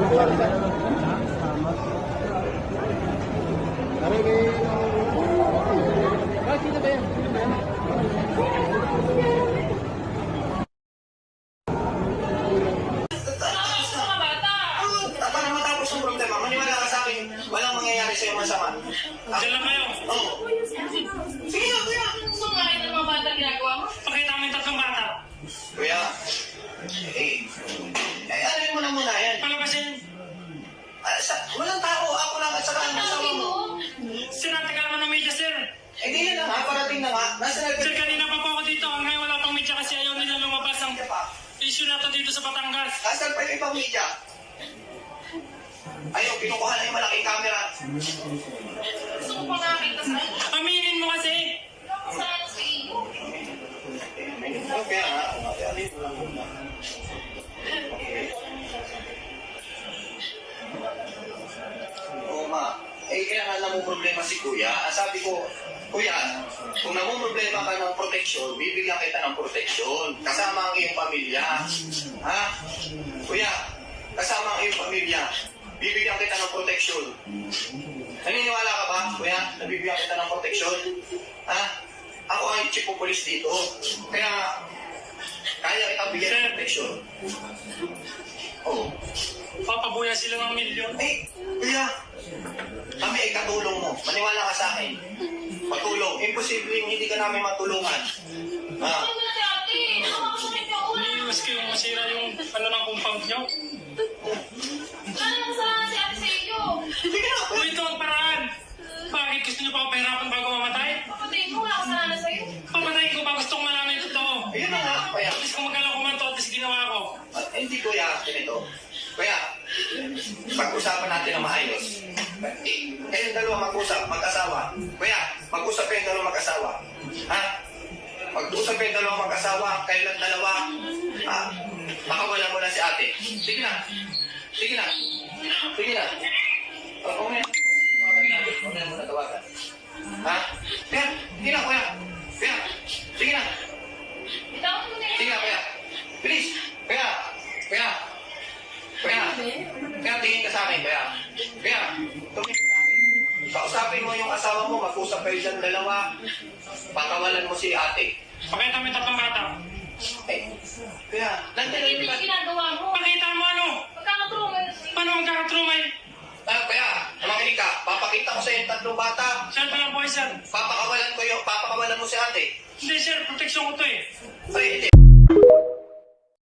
Para matapos ang problema, maniwala ka sa akin, walang mangyayari sa'yo masama. Diyan lang kayo. Oo. Sige na, kuya. Gusto mo makita ng mga bata ginagawa mo? Pakita mo yung tatlong bata. Kuya, ano mo na muna yan? Palabasin. Walang tao, ako lang at saka ang asawa mo. Sinatagal mo ng media, sir. Eh di yan na nga, parating na nga. Nasa Sir, kanina pa po ako dito. Hanggang wala pang media kasi ayaw nila lumabas ang issue na to dito sa Batangas. Nasaan pa yung ibang media? Ayaw, kinukuha na yung malaking camera. Gusto mo pa nakakita sa akin? Aminin mo kasi. Sana sa iyo. Okay nga. Oo ma. Kaya nga namang problema si kuya. Ang sabi ko, kuya, kung namang problema ka ng proteksyon, bibigyan kita ng proteksyon. Kasama ang iyong pamilya. Ha? Kuya, kasama ang iyong pamilya. Bibigyan kita ng proteksyon. Naniniwala ka ba, kuya, na bibigyan kita ng proteksyon? Ha? Ako ang chief of police dito. Kaya, kaya kitang bigyan ng proteksyon. Oo. Papabuya sila ng milyon. Eh, kuya, kami ay katulong mo. Maniwala ka sa akin. Patulong. Imposibleng hindi ka namin matulungan. Ha? Ano na si ate? Nakakasakit ako. Iniiwas ko yung masira yung ano ng compound nyo. Ano nang kasalanan si ate sa iyo? Sige na, O ito ang paraan. Bakit gusto nyo pa ako pahirapan bago mamatay? Kapatid mo, wala kasalanan sa iyo. Pamatayin ko ba gusto kong malaman yung totoo? ayun na nga, kuya. At least kung magkala ko man to, at least ginawa ko. Hindi, kuya. Ganito. Kuya, pag-usapan natin na maayos. Kayong dalawa mag-usap, mag-asawa. Kuya, mag-usap kayong dalawa mag-asawa. Ha? Mag-usap kayong dalawa mag-asawa, kailan dalawa. Ha? Makawalan mo na si ate. Sige na. Sige na. Sige na. Okay. Okay mo na tawagan. Ha? Kuya, sige na, kuya. Kuya, sige na. Bitawan mo na Sige na, kuya. Bilis. Kuya. Kuya. Kuya. Kuya, tingin ka sa akin, kuya. Kuya, tumingin ka sa akin. Kausapin mo yung asawa mo, mag-usap kayo dyan dalawa. Pakawalan mo si ate. Pakita mo yung tatlong bata. Eh, kuya, nandiyan na Ito yung yung ginagawa mo. Pakita mo ano? Magkakatrungan na sa iyo. Paano magkakatrumay? Kuya, makinig ka. Papakita ko sa yung tatlong bata. Sir, pala po sir. Papakawalan mo si ate. Hindi sir, proteksyon ko to eh. Ay, hindi.